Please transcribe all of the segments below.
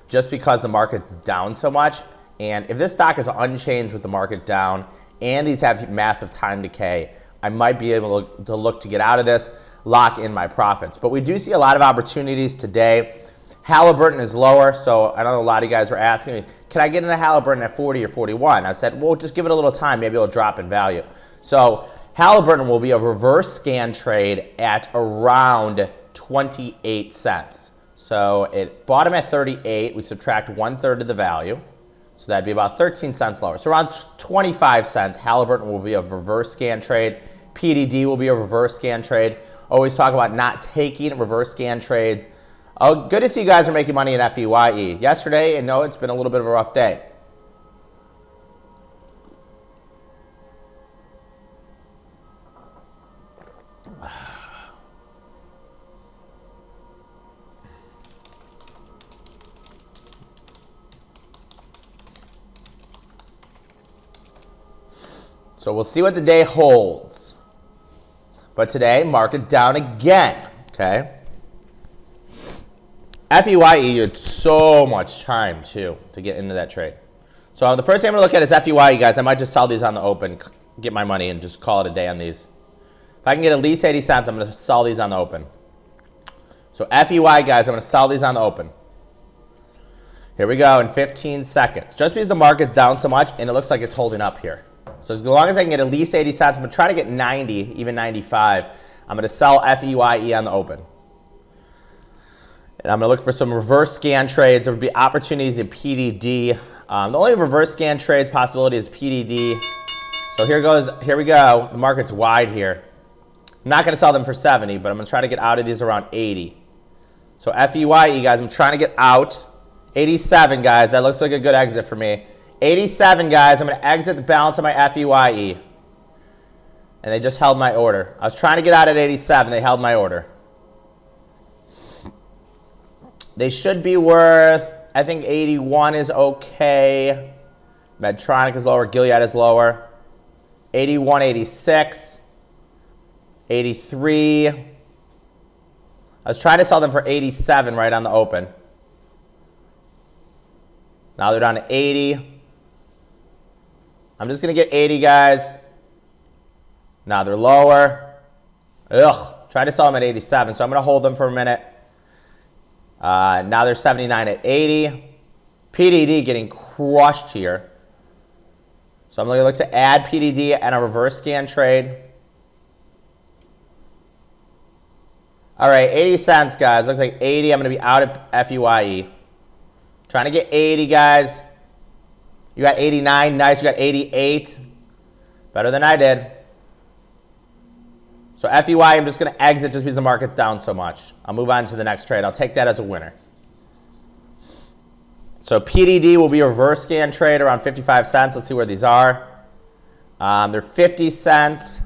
just because the market's down so much. And if this stock is unchanged with the market down and these have massive time decay, I might be able to look to get out of this, lock in my profits. But we do see a lot of opportunities today. Halliburton is lower, so I know a lot of you guys were asking me, can I get into Halliburton at 40 or 41? I said, well, just give it a little time. Maybe it'll drop in value. So Halliburton will be a reverse scan trade at around 28 cents. So it bought him at 38. We subtract 1/3 of the value. So that'd be about 13 cents lower. So around 25 cents, Halliburton will be a reverse scan trade. PDD will be a reverse scan trade. Always talk about not taking reverse scan trades. Oh, good to see you guys are making money in FEYE. Yesterday, and no, it's been a little bit of a rough day. So we'll see what the day holds. But today, market down again, okay? FEYE, you had so much time, too, to get into that trade. So the first thing I'm going to look at is FEYE, guys. I might just sell these on the open, get my money, and just call it a day on these. If I can get at least 80 cents, I'm going to sell these on the open. So FEYE, guys, I'm going to sell these on the open. Here we go in 15 seconds. Just because the market's down so much, and it looks like it's holding up here. So as long as I can get at least 80 cents, I'm going to try to get 90, even 95. I'm going to sell FEYE on the open. And I'm going to look for some reverse scan trades. There would be opportunities in PDD. The only reverse scan trades possibility is PDD. So here we go. The market's wide here. I'm not going to sell them for 70, but I'm going to try to get out of these around 80. So FEYE, guys, I'm trying to get out. 87, guys. That looks like a good exit for me. 87, guys. I'm going to exit the balance of my FEYE. And they just held my order. I was trying to get out at 87. They held my order. They should be worth, I think 81 is okay. Medtronic is lower. Gilead is lower. 81, 86. 83. I was trying to sell them for 87 right on the open. Now they're down to 80. I'm just going to get 80, guys. Now they're lower. Ugh. Try to sell them at 87, so I'm going to hold them for a minute. Now they're 79 at 80. PDD getting crushed here. So I'm going to look to add PDD and a reverse scan trade. All right, 80 cents, guys. Looks like 80. I'm going to be out of FEYE. Trying to get 80, guys. You got 89. Nice. You got 88. Better than I did. So FEYE, I'm just going to exit just because the market's down so much. I'll move on to the next trade. I'll take that as a winner. So PDD will be a reverse scan trade around 55 cents. Let's see where these are. They're 50 cents.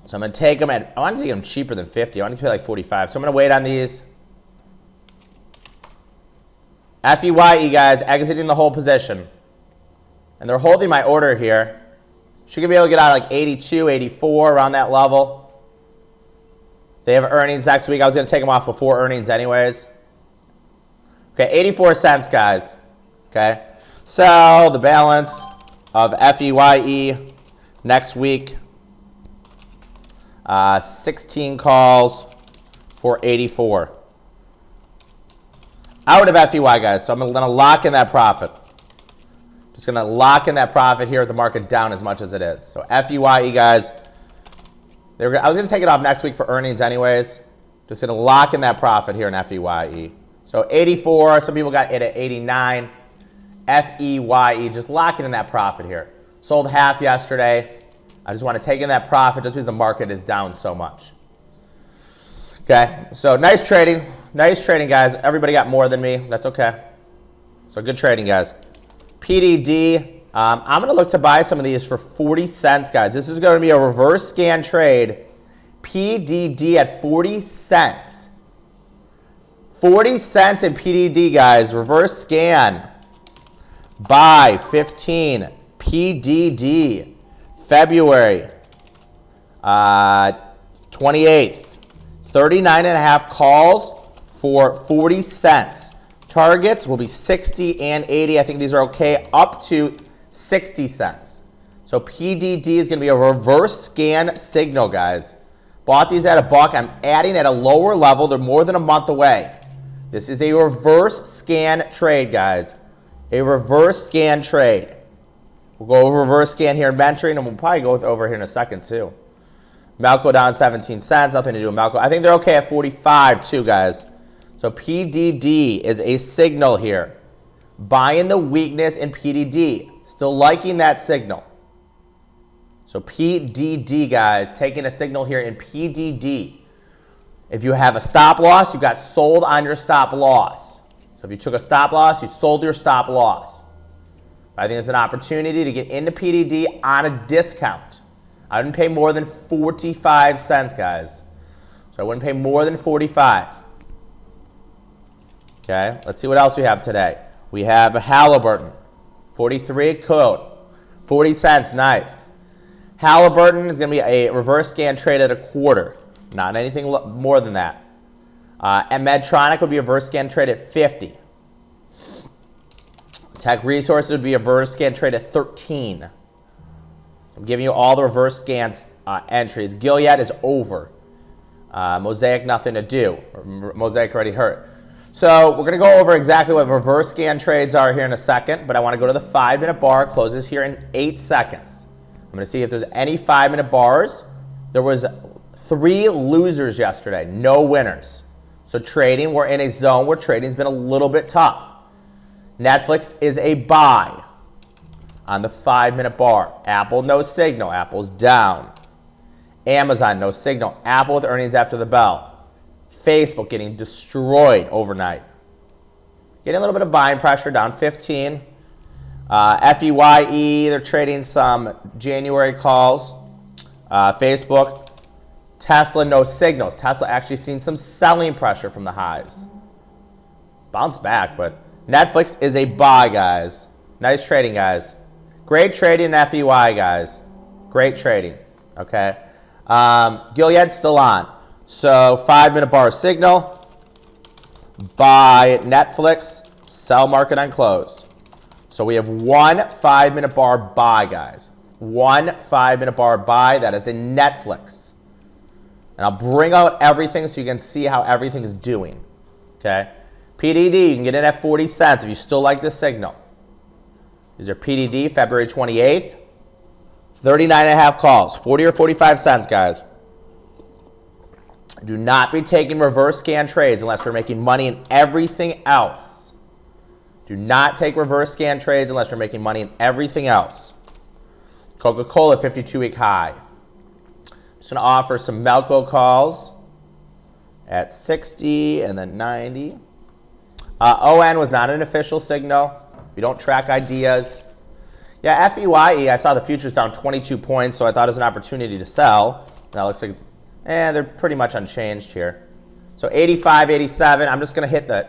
So I'm going to take them at, I want to take them cheaper than 50. I want to pay like 45. So I'm going to wait on these. FEYE, guys, exiting the whole position. And they're holding my order here. Should be able to get out like 82, 84, around that level. They have earnings next week. I was going to take them off before earnings anyways. Okay, 84 cents, guys. Okay, so the balance of FEYE next week, 16 calls for 84. Out of FEYE, guys. So I'm going to lock in that profit. Just going to lock in that profit here with the market down as much as it is. So FEYE, guys. I was going to take it off next week for earnings anyways. Just going to lock in that profit here in FEYE. So 84. Some people got it at 89. FEYE. Just locking in that profit here. Sold half yesterday. I just want to take in that profit just because the market is down so much. Okay. So nice trading. Nice trading, guys. Everybody got more than me. That's okay. So good trading, guys. PDD. I'm going to look to buy some of these for 40 cents, guys. This is going to be a reverse scan trade. PDD at 40 cents. 40 cents in PDD, guys. Reverse scan. Buy 15. PDD. February 28th. 39.5 calls for 40 cents. Targets will be 60 and 80. I think these are okay up to 60 cents. So PDD is going to be a reverse scan signal, guys. Bought these at $1. I'm adding at a lower level. They're more than a month away. This is a reverse scan trade, guys. A reverse scan trade. We'll go over reverse scan here in mentoring, and we'll probably go over here in a second, too. Melco down 17 cents. Nothing to do with Melco. I think they're okay at 45, too, guys. So PDD is a signal here. Buying the weakness in PDD. Still liking that signal. So PDD, guys, taking a signal here in PDD. If you have a stop loss, you got sold on your stop loss. So if you took a stop loss, you sold your stop loss. I think it's an opportunity to get into PDD on a discount. I wouldn't pay more than 45 cents, guys. So I wouldn't pay more than 45. Okay, let's see what else we have today. We have a Halliburton, 43 code, 40 cents, nice. Halliburton is going to be a reverse scan trade at $0.25, not anything more than that. And Medtronic would be a reverse scan trade at 50. Tech Resources would be a reverse scan trade at 13. I'm giving you all the reverse scans entries. Gilead is over. Mosaic, nothing to do. Mosaic already hurt. So we're going to go over exactly what reverse scan trades are here in a second, but I want to go to the 5-minute bar. Closes here in 8 seconds. I'm going to see if there's any 5-minute bars. There was 3 losers yesterday, no winners. So trading, we're in a zone where trading's been a little bit tough. Netflix is a buy on the 5-minute bar. Apple, no signal. Apple's down. Amazon, no signal. Apple with earnings after the bell. Facebook getting destroyed overnight. Getting a little bit of buying pressure, down 15. FEYE, they're trading some January calls. Facebook. Tesla, no signals. Tesla actually seen some selling pressure from the highs. Bounce back, but Netflix is a buy, guys. Nice trading, guys. Great trading in FEY, guys. Great trading, okay? Gilead's still on. So 5-minute bar signal. Buy Netflix. Sell market on close. So we have one 5-minute bar buy, guys. One 5-minute bar buy. That is in Netflix. And I'll bring out everything so you can see how everything is doing. Okay? PDD, you can get in at 40 cents if you still like the signal. These are PDD, February 28th. 39.5 calls. 40 or 45 cents, guys. Do not be taking reverse scan trades unless you're making money in everything else. Do not take reverse scan trades unless you're making money in everything else. Coca-Cola, 52-week high. I'm just going to offer some Melco calls at 60 and then 90. ON was not an official signal. We don't track ideas. Yeah, FEYE, I saw the futures down 22 points, so I thought it was an opportunity to sell. That looks like, they're pretty much unchanged here. So 85, 87, I'm just going to hit the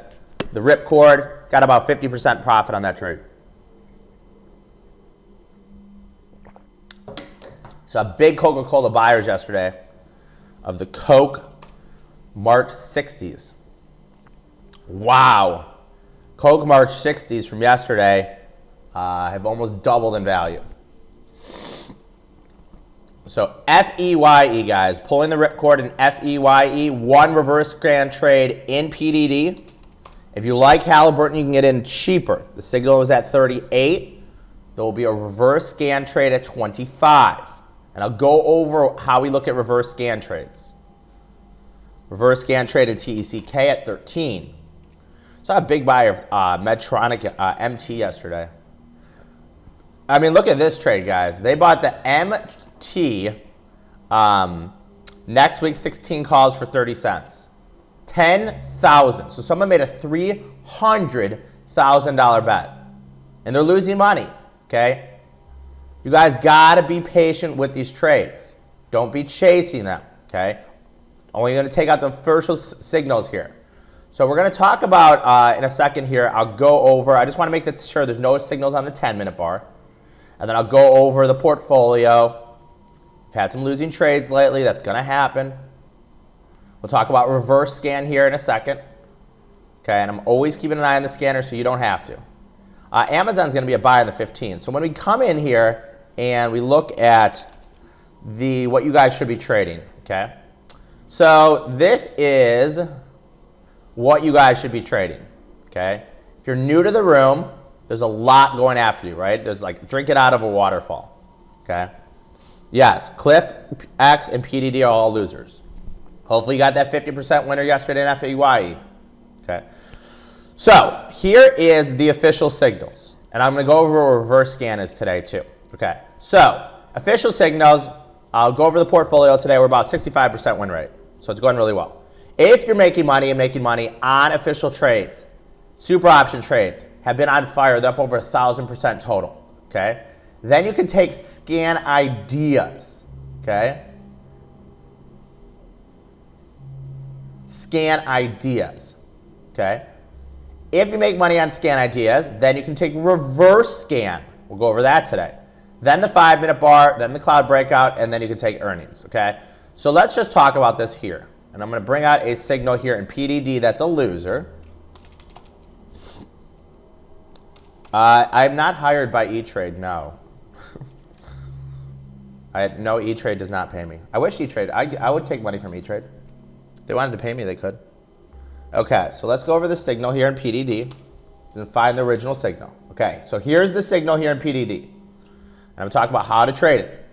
ripcord. Got about 50% profit on that trade. So big Coca-Cola buyers yesterday of the Coke March 60s. Wow. Coke March 60s from yesterday have almost doubled in value. So FEYE, guys, pulling the ripcord in FEYE, one reverse scan trade in PDD. If you like Halliburton, you can get in cheaper. The signal is at 38. There will be a reverse scan trade at 25. And I'll go over how we look at reverse scan trades. Reverse scan trade in TECK at 13. Saw a big buy of Medtronic MT yesterday. I mean, look at this trade, guys. They bought the MT next week, 16 calls for 30 cents. 10,000. So someone made a $300,000 bet. And they're losing money, okay? You guys got to be patient with these trades. Don't be chasing them, okay? Only going to take out the first signals here. So we're going to talk about, in a second here, I'll go over, I just want to make sure there's no signals on the 10-minute bar. And then I'll go over the portfolio. I've had some losing trades lately. That's going to happen. We'll talk about reverse scan here in a second. Okay, and I'm always keeping an eye on the scanner so you don't have to. Amazon's going to be a buy on the 15. So when we come in here and we look at what you guys should be trading, okay? So this is what you guys should be trading, okay? If you're new to the room, there's a lot going after you, right? There's like drink it out of a waterfall, okay? Yes, Cliff, X, and PDD are all losers. Hopefully you got that 50% winner yesterday in FEYE, okay? So here is the official signals, and I'm going to go over what reverse scan is today too, okay? So official signals, I'll go over the portfolio today. We're about 65% win rate, so it's going really well. If you're making money and making money on official trades, super option trades have been on fire. They're up over 1,000% total, okay? Then you can take scan ideas, okay? Scan ideas, okay? If you make money on scan ideas, then you can take reverse scan. We'll go over that today. Then the 5-minute bar, then the cloud breakout, and then you can take earnings, okay? So let's just talk about this here. And I'm going to bring out a signal here in PDD that's a loser. I'm not hired by E-Trade, no. No, E-Trade does not pay me. I wish E-Trade, I would take money from E-Trade. If they wanted to pay me, they could. Okay, so let's go over the signal here in PDD and find the original signal. Okay, so here's the signal here in PDD. And I'm talking about how to trade it.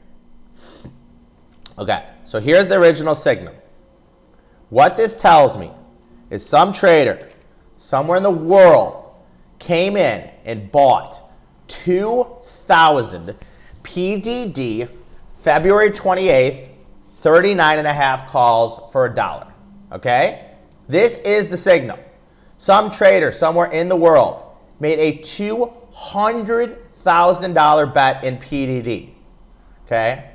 Okay, so here's the original signal. What this tells me is some trader somewhere in the world came in and bought 2,000 PDD February 28th, 39.5 calls for $1. Okay? This is the signal. Some trader somewhere in the world made a $200,000 bet in PDD. Okay?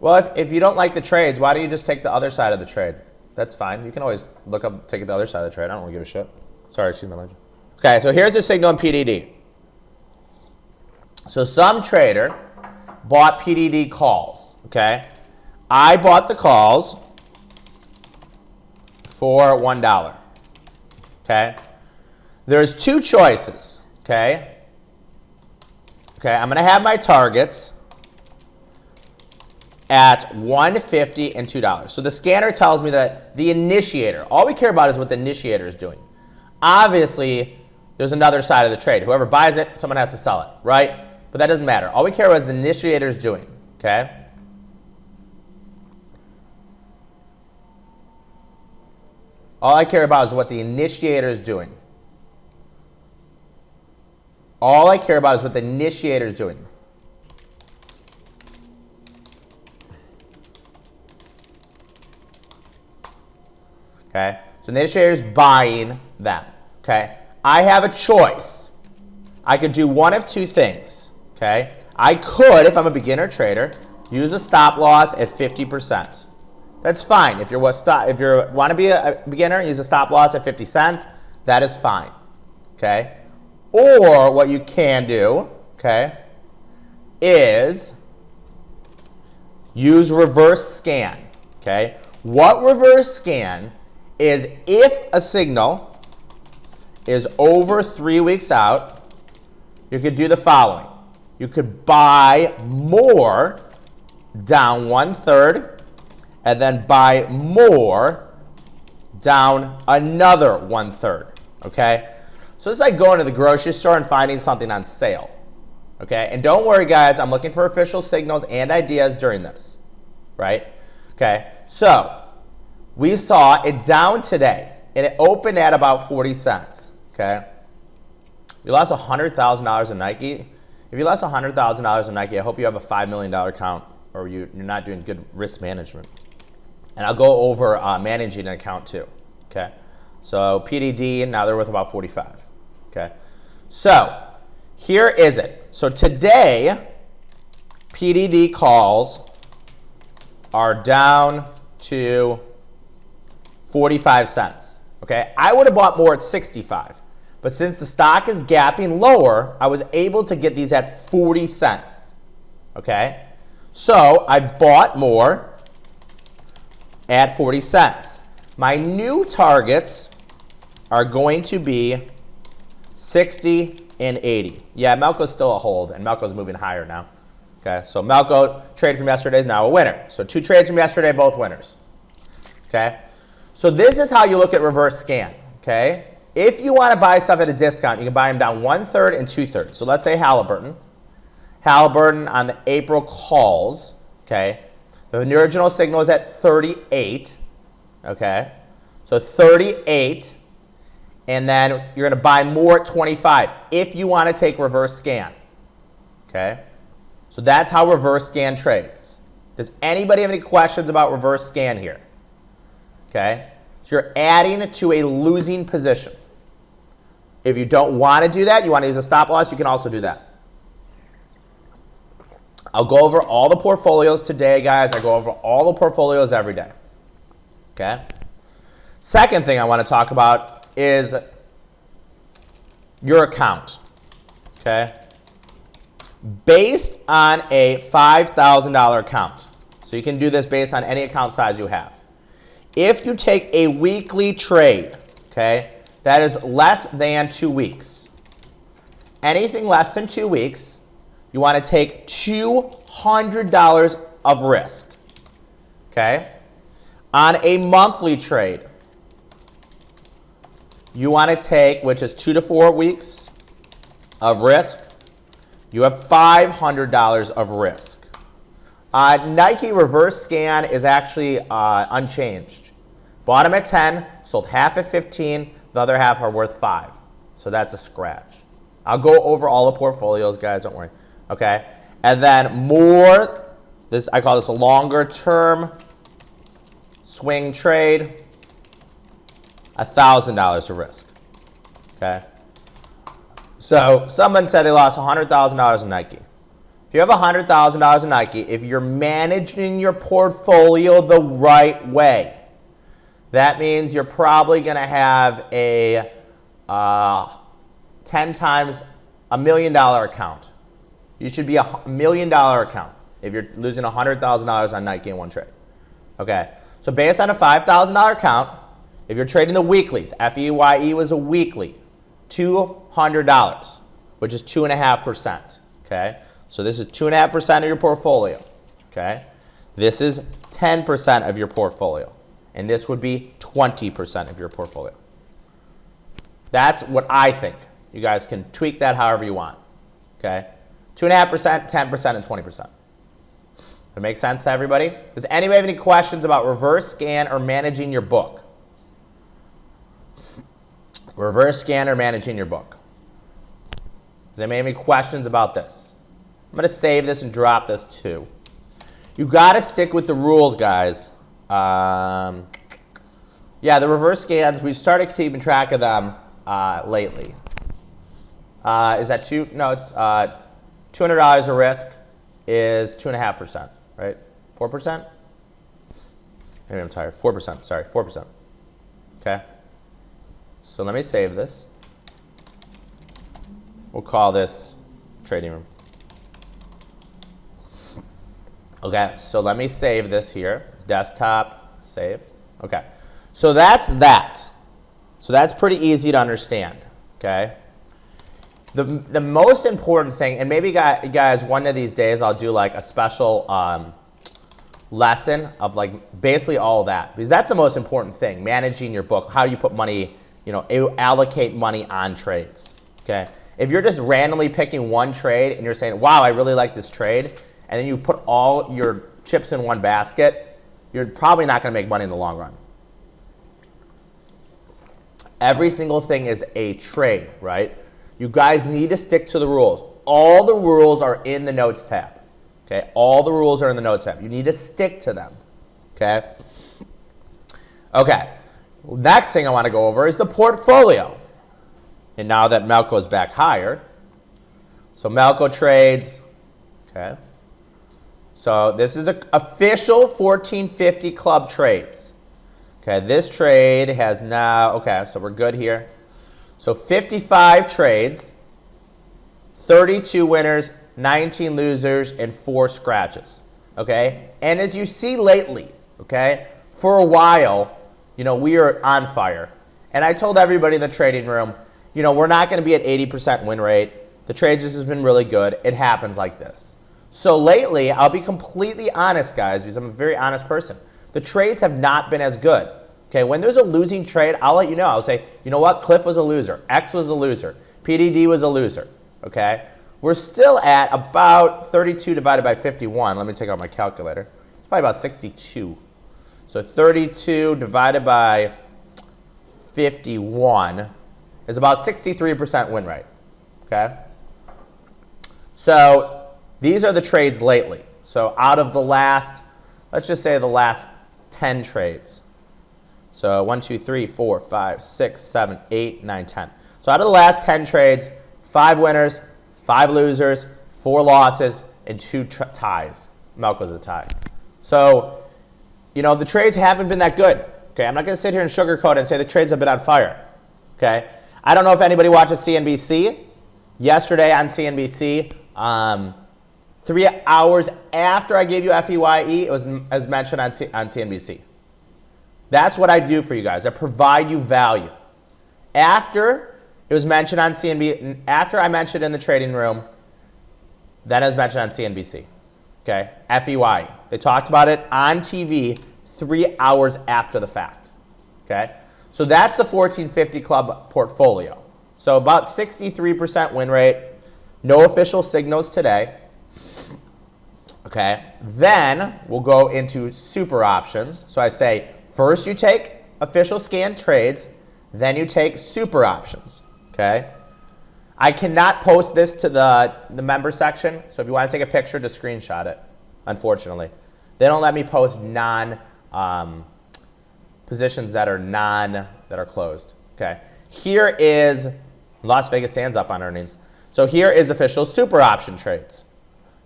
Well, if you don't like the trades, why don't you just take the other side of the trade? That's fine. You can always look up, take the other side of the trade. I don't really give a shit. Sorry, excuse my language. Okay, so here's the signal in PDD. So some trader bought PDD calls. Okay? I bought the calls for $1. Okay? There's two choices. Okay? Okay, I'm going to have my targets at $1.50 and $2. So the scanner tells me that the initiator, all we care about is what the initiator is doing. Obviously, there's another side of the trade. Whoever buys it, someone has to sell it, right? But that doesn't matter. All we care about is the initiator is doing, okay? All I care about is what the initiator is doing. All I care about is what the initiator is doing. Okay? So the initiator is buying them. Okay? I have a choice. I could do one of two things. Okay? I could, if I'm a beginner trader, use a stop loss at 50%. That's fine. If you want to be a beginner, use a stop loss at 50 cents. That is fine. Okay? Or what you can do, okay, is use reverse scan. Okay? What reverse scan is if a signal is over 3 weeks out, you could do the following. You could buy more down 1/3 and then buy more down another 1/3, okay? So it's like going to the grocery store and finding something on sale, okay? And don't worry, guys, I'm looking for official signals and ideas during this, right? Okay, so we saw it down today, and it opened at about 40 cents, okay? You lost $100,000 in Nike. If you lost $100,000 in Nike, I hope you have a $5 million account or you're not doing good risk management. And I'll go over managing an account too, okay? So PDD, now they're worth about 45, okay? So here is it. So today, PDD calls are down to 45 cents, okay? I would have bought more at 65, but since the stock is gapping lower, I was able to get these at 40 cents, okay? So I bought more at 40 cents. My new targets are going to be 60 and 80. Yeah, Melco's still a hold, and Melco's moving higher now. Okay, so Melco, trade from yesterday, is now a winner. So 2 trades from yesterday, both winners. Okay, so this is how you look at reverse scan. Okay, if you want to buy stuff at a discount, you can buy them down 1/3 and 2/3. So let's say Halliburton. Halliburton on the April calls. Okay, the original signal is at 38. Okay, so 38. And then you're going to buy more at 25 if you want to take reverse scan. Okay? So that's how reverse scan trades. Does anybody have any questions about reverse scan here? Okay? So you're adding to a losing position. If you don't want to do that, you want to use a stop loss, you can also do that. I'll go over all the portfolios today, guys. I go over all the portfolios every day. Okay? Second thing I want to talk about is your account, okay? Based on a $5,000 account. So you can do this based on any account size you have. If you take a weekly trade, okay, that is less than 2 weeks. Anything less than 2 weeks, you want to take $200 of risk, okay? On a monthly trade, you want to take, which is 2 to 4 weeks of risk, you have $500 of risk. Nike reverse scan is actually unchanged. Bought them at 10, sold half at 15, the other half are worth 5. So that's a scratch. I'll go over all the portfolios, guys, don't worry. Okay? And then more, this I call this a longer term swing trade. $1,000 of risk. Okay? So someone said they lost $100,000 in Nike. If you have $100,000 in Nike, if you're managing your portfolio the right way, that means you're probably going to have a 10 times $1 million account. You should be a $1 million account if you're losing $100,000 on Nike in one trade. Okay? So based on a $5,000 account, if you're trading the weeklies, FEYE was a weekly, $200, which is 2.5%. Okay, so this is 2.5% of your portfolio. Okay, this is 10% of your portfolio, and this would be 20% of your portfolio. That's what I think. You guys can tweak that however you want. Okay, 2.5%, 10%, and 20%. That makes sense to everybody? Does anybody have any questions about reverse scan or managing your book? Reverse scan or managing your book. Does anybody have any questions about this? I'm going to save this and drop this too. You got to stick with the rules, guys. Yeah, the reverse scans, we started keeping track of them lately. Is that two? No, it's $200 of risk is 2.5%, right? 4%? Maybe I'm tired. 4%, sorry, 4%. Okay. So let me save this. We'll call this trading room. Okay, so let me save this here. Desktop, save. Okay, so that's that. So that's pretty easy to understand, okay? The most important thing, and maybe guys, one of these days I'll do like a special lesson of like basically all of that, because that's the most important thing, managing your book. How do you put money, allocate money on trades, okay? If you're just randomly picking one trade and you're saying, wow, I really like this trade, and then you put all your chips in one basket, you're probably not going to make money in the long run. Every single thing is a trade, right? You guys need to stick to the rules. All the rules are in the notes tab, okay? All the rules are in the notes tab. You need to stick to them, okay? Okay. Next thing I want to go over is the portfolio. And now that Melco's back higher, so Melco trades, okay? So this is the official 1450 club trades. Okay, this trade has now, okay, so we're good here. So 55 trades, 32 winners, 19 losers, and 4 scratches, okay? And as you see lately, okay, for a while, we are on fire. And I told everybody in the trading room, you know, we're not going to be at 80% win rate. The trades just has been really good. It happens like this. So lately, I'll be completely honest, guys, because I'm a very honest person. The trades have not been as good. Okay, when there's a losing trade, I'll let you know. I'll say, you know what? Cliff was a loser. X was a loser. PDD was a loser. Okay? We're still at about 32 divided by 51. Let me take out my calculator. It's probably about 62. So 32 divided by 51 is about 63% win rate. Okay? So these are the trades lately. So out of the last, let's just say the last 10 trades. So 1, 2, 3, 4, 5, 6, 7, 8, 9, 10. So out of the last 10 trades, 5 winners, 5 losers, 4 losses, and 2 ties. Melco's a tie. So, you know, the trades haven't been that good. Okay, I'm not going to sit here and sugarcoat it and say the trades have been on fire. Okay, I don't know if anybody watches CNBC. Yesterday on CNBC, 3 hours after I gave you FEYE, it was mentioned on CNBC. That's what I do for you guys. I provide you value. After it was mentioned on CNBC, after I mentioned it in the trading room, then it was mentioned on CNBC. Okay, FEYE. They talked about it on TV 3 hours after the fact. Okay, so that's the 1450 Club portfolio. So about 63% win rate. No official signals today. Okay, then we'll go into super options. So I say, first you take official scan trades, then you take super options, okay? I cannot post this to the member section, so if you want to take a picture, just screenshot it, unfortunately. They don't let me post positions that are closed, okay? Here is Las Vegas Sands up on earnings. So here is official super option trades.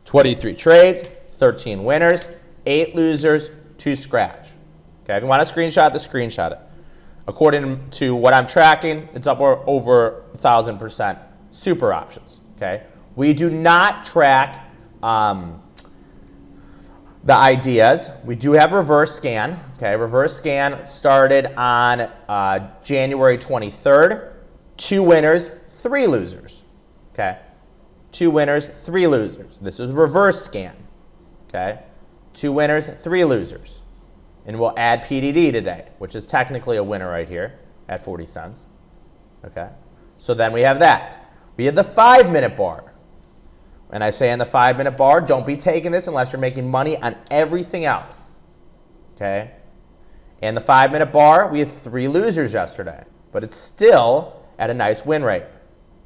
23 trades, 13 winners, 8 losers, 2 scratch. Okay, if you want to screenshot it. According to what I'm tracking, it's up over 1,000% super options. Okay, we do not track the ideas. We do have reverse scan. Okay, reverse scan started on January 23rd. 2 winners, 3 losers. Okay, 2 winners, 3 losers. This is reverse scan. Okay, 2 winners, 3 losers. And we'll add PDD today, which is technically a winner right here at 40 cents. Okay, so then we have that. We have the 5-minute bar. And I say in the 5-minute bar, don't be taking this unless you're making money on everything else. Okay, in the 5-minute bar, we had 3 losers yesterday, but it's still at a nice win rate.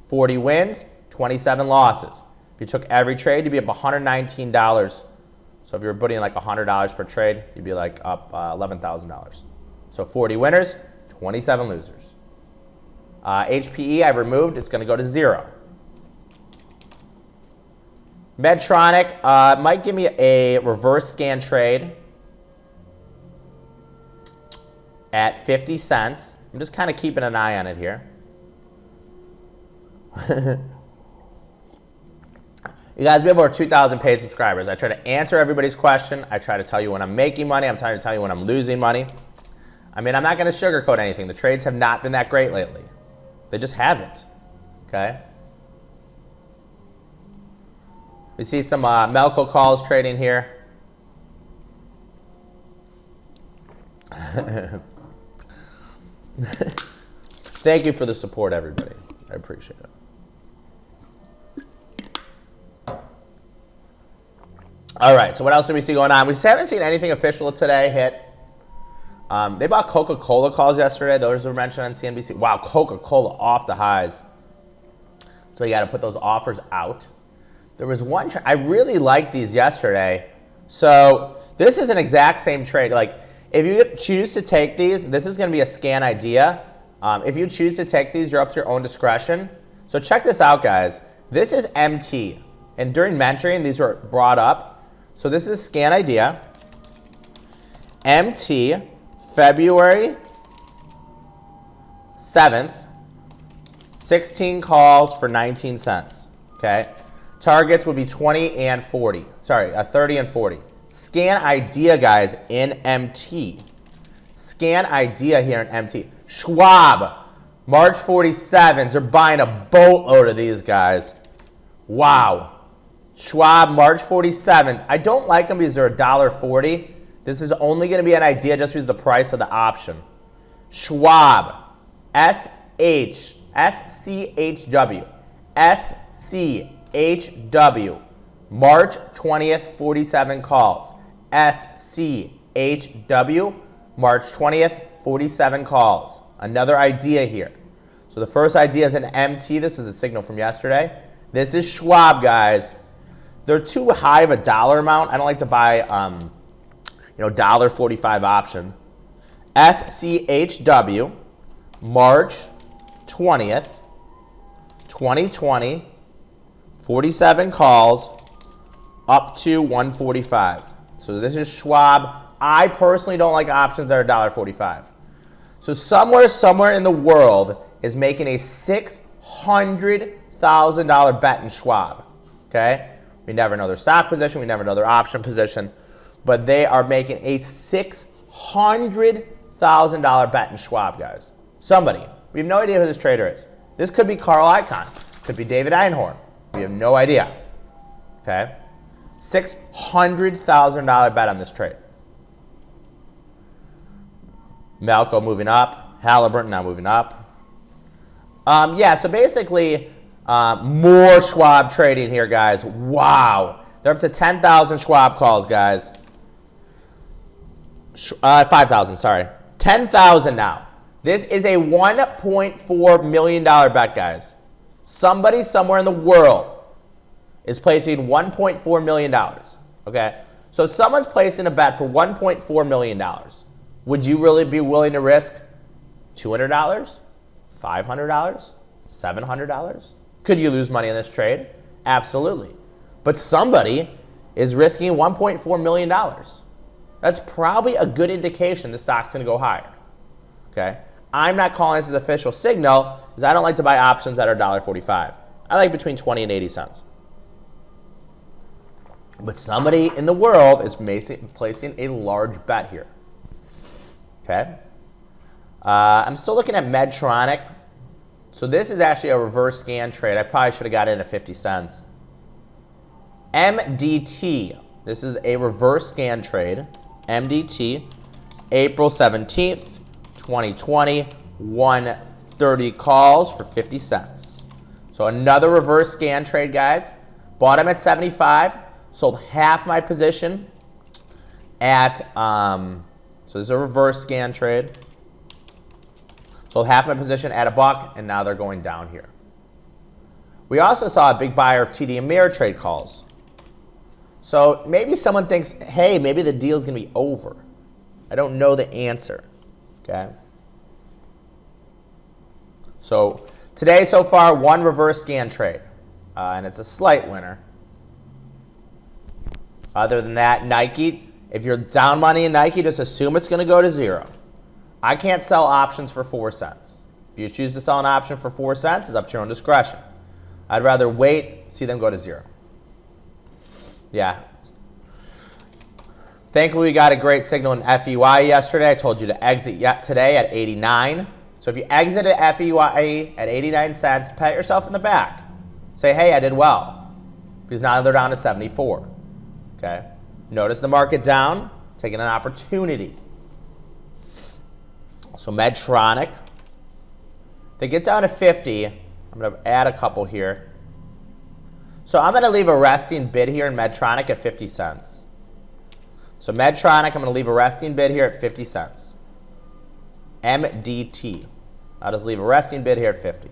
40 wins, 27 losses. If you took every trade, you'd be up $119. So if you were putting like $100 per trade, you'd be like up $11,000. So 40 winners, 27 losers. HPE I've removed. It's going to go to 0. Medtronic might give me a reverse scan trade at 50 cents. I'm just kind of keeping an eye on it here. You guys, we have over 2,000 paid subscribers. I try to answer everybody's question. I try to tell you when I'm making money. I'm trying to tell you when I'm losing money. I mean, I'm not going to sugarcoat anything. The trades have not been that great lately. They just haven't. Okay? We see some Melco calls trading here. Thank you for the support, everybody. I appreciate it. All right, so what else do we see going on? We haven't seen anything official today hit. They bought Coca-Cola calls yesterday. Those were mentioned on CNBC. Wow, Coca-Cola off the highs. So you got to put those offers out. There was one I really liked these yesterday. So this is an exact same trade. Like if you choose to take these, this is going to be a scan idea. If you choose to take these, you're up to your own discretion. So check this out, guys. This is MT. And during mentoring, these were brought up. So this is scan idea. MT, February 7th, 16 calls for 19 cents. Okay. Targets would be 20 and 40. Sorry, 30 and 40. Scan idea, guys, in MT. Scan idea here in MT. Schwab, March 47s. They're buying a boatload of these guys. Wow. Schwab, March 47s. I don't like them because they're $1.40. This is only going to be an idea just because of the price of the option. Schwab, SCHW, SCHW, March 20th, 47 calls. SCHW, March 20th, 47 calls. Another idea here. So the first idea is an MT. This is a signal from yesterday. This is Schwab, guys. They're too high of a dollar amount. I don't like to buy, $1.45 option. SCHW, March 20th, 2020, 47 calls, up to 145. So this is Schwab. I personally don't like options that are $1.45. So somewhere in the world is making a $600,000 bet in Schwab. Okay? We never know their stock position. We never know their option position. But they are making a $600,000 bet in Schwab, guys. Somebody. We have no idea who this trader is. This could be Carl Icahn. Could be David Einhorn. We have no idea. Okay? $600,000 bet on this trade. Melco moving up. Halliburton now moving up. So basically, more Schwab trading here, guys. Wow. They're up to 10,000 Schwab calls, guys. 5,000, sorry. 10,000 now. This is a $1.4 million bet, guys. Somebody somewhere in the world is placing $1.4 million. Okay? So if someone's placing a bet for $1.4 million, would you really be willing to risk $200, $500, $700? Could you lose money in this trade? Absolutely. But somebody is risking $1.4 million. That's probably a good indication the stock's going to go higher. Okay? I'm not calling this an official signal because I don't like to buy options that are $1.45. I like between 20 and 80 cents. But somebody in the world is placing a large bet here. Okay? I'm still looking at Medtronic. So this is actually a reverse scan trade. I probably should have got in at 50 cents. MDT. This is a reverse scan trade. MDT, April 17th, 2020, 130 calls for 50 cents. So another reverse scan trade, guys. Bought them at 75, sold half my position at, so this is a reverse scan trade. Sold half my position at $1, and now they're going down here. We also saw a big buyer of TD Ameritrade calls. So maybe someone thinks, hey, maybe the deal's going to be over. I don't know the answer. Okay? So today so far, one reverse scan trade. And it's a slight winner. Other than that, Nike, if you're down money in Nike, just assume it's going to go to zero. I can't sell options for 4 cents. If you choose to sell an option for 4 cents, it's up to your own discretion. I'd rather wait, see them go to zero. Yeah. Thankfully, we got a great signal in FEY yesterday. I told you to exit today at 89. So if you exit at FEY at 89 cents, pat yourself in the back. Say, hey, I did well. Because now they're down to 74. Okay? Notice the market down, taking an opportunity. So Medtronic. They get down to 50. I'm going to add a couple here. So I'm going to leave a resting bid here in Medtronic at 50 cents. So Medtronic, I'm going to leave a resting bid here at 50 cents. MDT. I'll just leave a resting bid here at 50.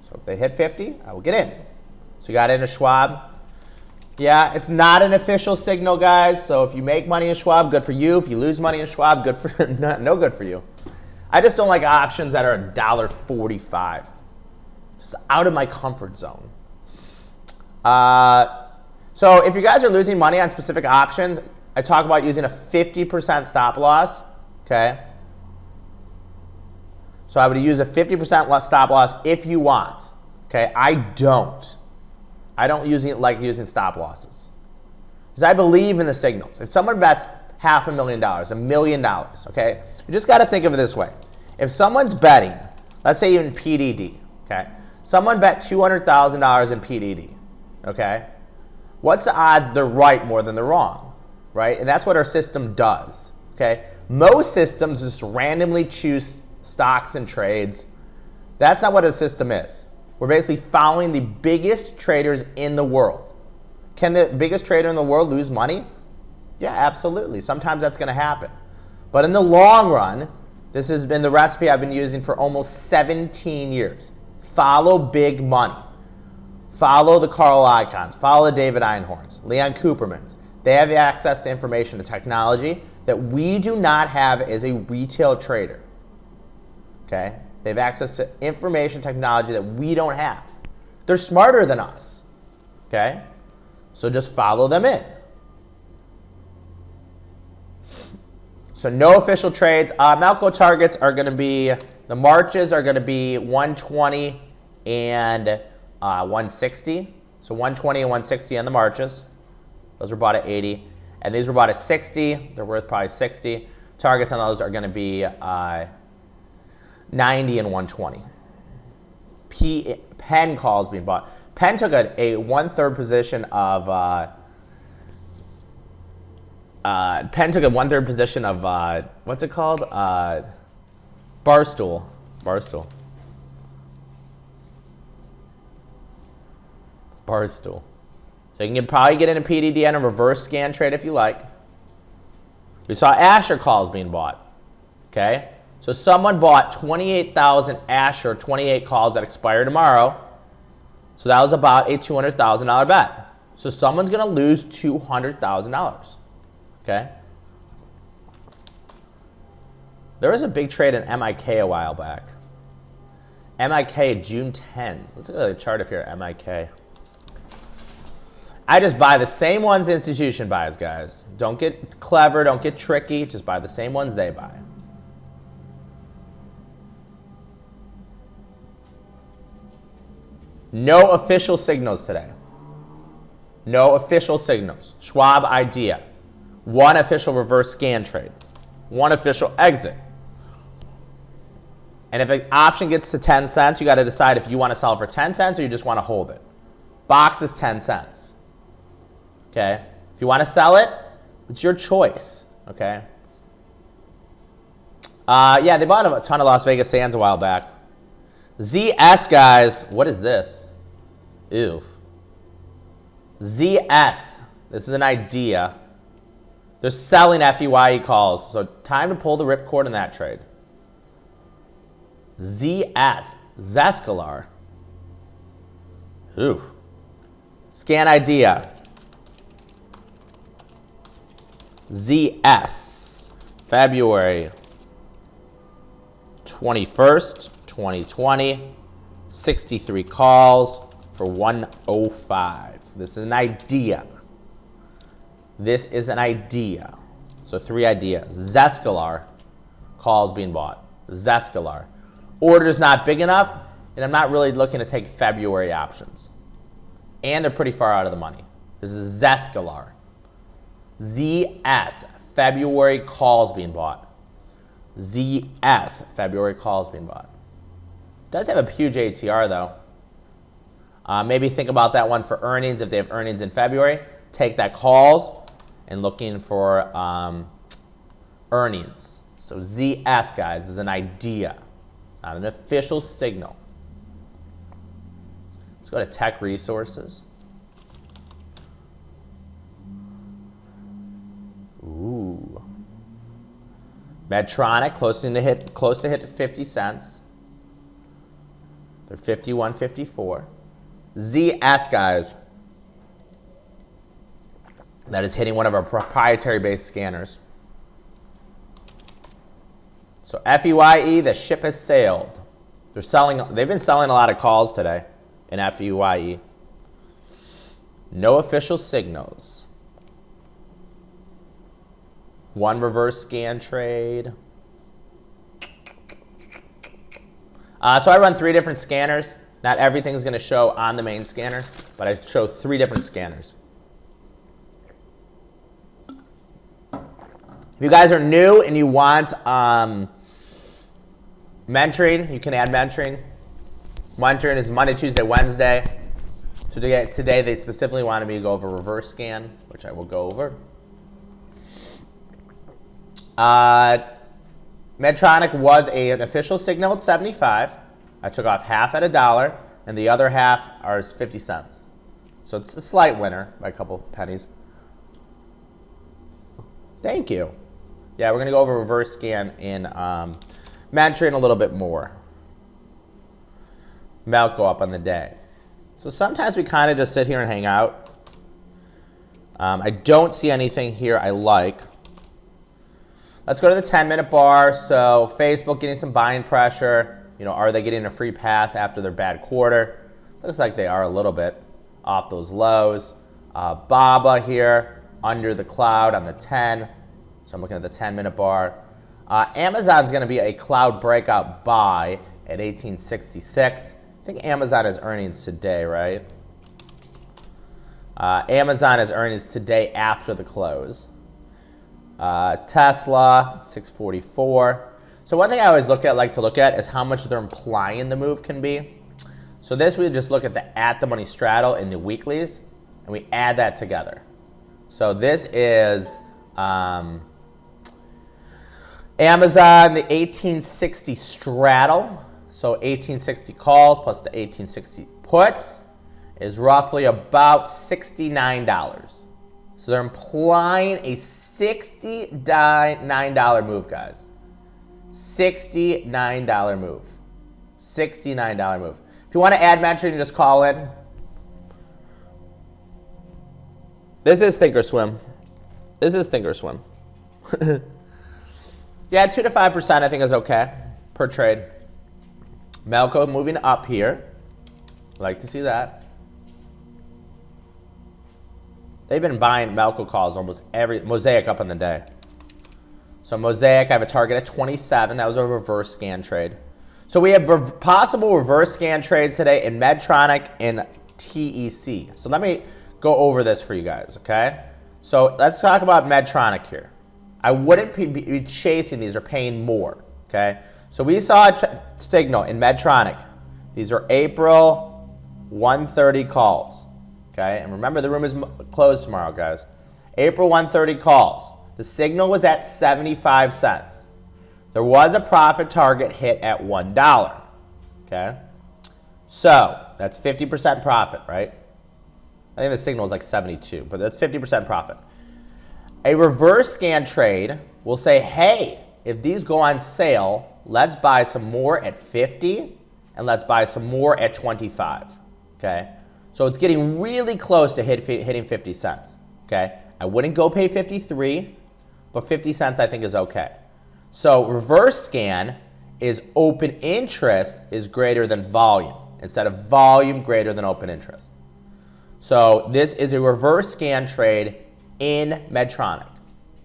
So if they hit 50, I will get in. So you got into Schwab. Yeah, it's not an official signal, guys. So if you make money in Schwab, good for you. If you lose money in Schwab, good for no good for you. I just don't like options that are $1.45. It's out of my comfort zone. So if you guys are losing money on specific options, I talk about using a 50% stop loss. Okay. So I would use a 50% stop loss if you want. Okay. I don't like using stop losses because I believe in the signals. If someone bets $500,000, $1 million, okay? You just got to think of it this way. If someone's betting, let's say even PDD, okay? Someone bet $200,000 in PDD, okay? What's the odds they're right more than they're wrong, right? And that's what our system does, okay? Most systems just randomly choose stocks and trades. That's not what a system is. We're basically following the biggest traders in the world. Can the biggest trader in the world lose money? Yeah, absolutely. Sometimes that's going to happen. But in the long run, this has been the recipe I've been using for almost 17 years. Follow big money. Follow the Carl Icahns. Follow the David Einhorns, Leon Coopermans. They have access to information and technology that we do not have as a retail trader. Okay? They have access to information technology that we don't have. They're smarter than us. Okay? So just follow them in. So no official trades. Melco targets are going to be, the Marches are going to be 120 and 160. So 120 and 160 on the Marches. Those were bought at 80. And these were bought at 60. They're worth probably 60. Targets on those are going to be 90 and 120. Penn calls being bought. Penn took a 1/3 position of Penn took a 1/3 position of what's it called? Barstool. So you can probably get in a PDD and a reverse scan trade if you like. We saw Asher calls being bought. Okay? So someone bought 28,000 Asher 28 calls that expire tomorrow. So that was about a $200,000 bet. So someone's going to lose $200,000. Okay? There was a big trade in MIK a while back. MIK June 10s. Let's look at the chart up here, MIK. I just buy the same ones the institution buys, guys. Don't get clever, don't get tricky. Just buy the same ones they buy. No official signals today. No official signals. Schwab idea. One official reverse scan trade. One official exit. And if an option gets to 10 cents, you got to decide if you want to sell it for 10 cents or you just want to hold it. Box is 10 cents. Okay? If you want to sell it, it's your choice. Okay? Yeah, they bought a ton of Las Vegas Sands a while back. ZS, guys. What is this? Ew. ZS. This is an idea. They're selling FEYE calls. So time to pull the ripcord in that trade. ZS. Zescalar. Ooh. Scan idea. ZS. February 21st, 2020. 63 calls for 105. This is an idea. This is an idea. So 3 ideas. Zescalar calls being bought. Zescalar. Order's not big enough, and I'm not really looking to take February options. And they're pretty far out of the money. This is Zescalar. ZS. February calls being bought. ZS. February calls being bought. Does have a huge ATR though. Maybe think about that one for earnings. If they have earnings in February, take that calls and looking for earnings. So ZS, guys, is an idea. It's not an official signal. Let's go to Tech Resources. Ooh. Medtronic close to hit 50 cents. They're 51.54. ZS, guys. That is hitting one of our proprietary-based scanners. So FEYE, the ship has sailed. They've been selling a lot of calls today in FEYE. No official signals. One reverse scan trade. So I run 3 different scanners. Not everything's going to show on the main scanner, but I show 3 different scanners. If you guys are new and you want mentoring, you can add mentoring. Mentoring is Monday, Tuesday, Wednesday. Today they specifically wanted me to go over reverse scan, which I will go over. Medtronic was an official signal at 75. I took off half at $1, and the other half are 50 cents. So it's a slight winner by a couple pennies. Thank you. Yeah, we're going to go over reverse scan in mentoring a little bit more. Melco up on the day. So sometimes we kind of just sit here and hang out. I don't see anything here I like. Let's go to the 10-minute bar. So Facebook getting some buying pressure. You know, are they getting a free pass after their bad quarter? Looks like they are a little bit off those lows. BABA here under the cloud on the 10. So I'm looking at the 10-minute bar. Amazon's going to be a cloud breakout buy at 1866. I think Amazon has earnings today, right? Amazon has earnings today after the close. Tesla, 644. So one thing I always like to look at is how much they're implying the move can be. So this, we just look at the at-the-money straddle in the weeklies, and we add that together. So this is Amazon, the 1860 straddle. So 1860 calls plus the 1860 puts is roughly about $69. So they're implying a $69 move, guys. $69 move. $69 move. If you want to add mentoring, just call in. This is Thinkorswim. This is Thinkorswim. Yeah, 2 to 5% I think is okay per trade. Melco moving up here. Like to see that. They've been buying Melco calls almost every. Mosaic up on the day. So Mosaic, I have a target at 27. That was a reverse scan trade. So we have possible reverse scan trades today in Medtronic and TEC. So let me go over this for you guys, okay? So let's talk about Medtronic here. I wouldn't be chasing these or paying more, okay? So we saw a signal in Medtronic. These are April 1:30 calls, okay? And remember, the room is closed tomorrow, guys. April 1:30 calls. The signal was at 75 cents. There was a profit target hit at $1, okay? So that's 50% profit, right? I think the signal is like 72, but that's 50% profit. A reverse scan trade will say, hey, if these go on sale, let's buy some more at 50 and let's buy some more at 25, okay? So it's getting really close to hitting 50 cents, okay? I wouldn't go pay 53, but 50 cents I think is okay. So reverse scan is open interest is greater than volume instead of volume greater than open interest. So this is a reverse scan trade in Medtronic,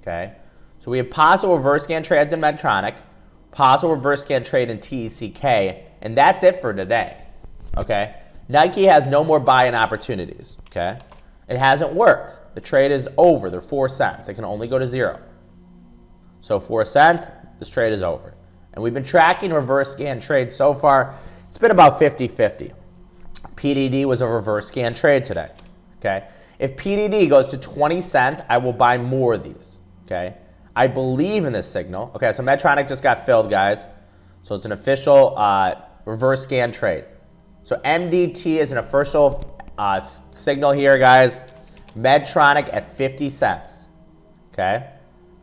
okay? So we have possible reverse scan trades in Medtronic, possible reverse scan trade in TECK, and that's it for today, okay? Nike has no more buy-in opportunities, okay? It hasn't worked. The trade is over. They're 4 cents. They can only go to 0. So 4 cents, this trade is over. And we've been tracking reverse scan trades so far. It's been about 50-50. PDD was a reverse scan trade today, okay? If PDD goes to 20 cents, I will buy more of these, okay? I believe in this signal. Okay, so Medtronic just got filled, guys. So it's an official reverse scan trade. So MDT is an official signal here, guys. Medtronic at 50 cents, okay?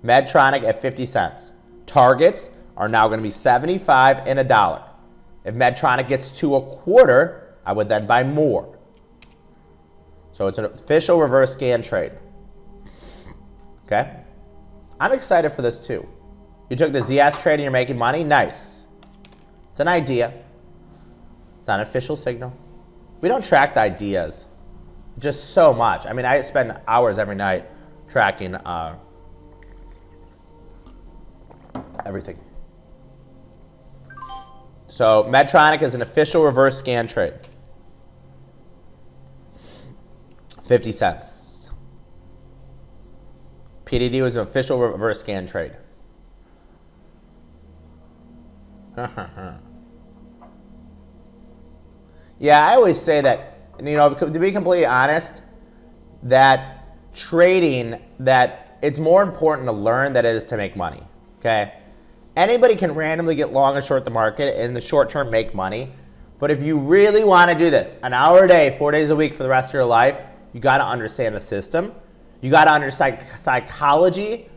Medtronic at 50 cents. Targets are now going to be 75 and $1. If Medtronic gets to a quarter, I would then buy more. So it's an official reverse scan trade. Okay? I'm excited for this too. You took the ZS trade and you're making money? Nice. It's an idea. It's not an official signal. We don't track the ideas just so much. I mean, I spend hours every night tracking everything. So Medtronic is an official reverse scan trade. 50 cents. PDD was an official reverse scan trade. Yeah, I always say that, you know, to be completely honest, that trading, that it's more important to learn than it is to make money, okay? Anybody can randomly get long or short the market and in the short term make money. But if you really want to do this, an hour a day, 4 days a week for the rest of your life, you got to understand the system. You got to understand psychology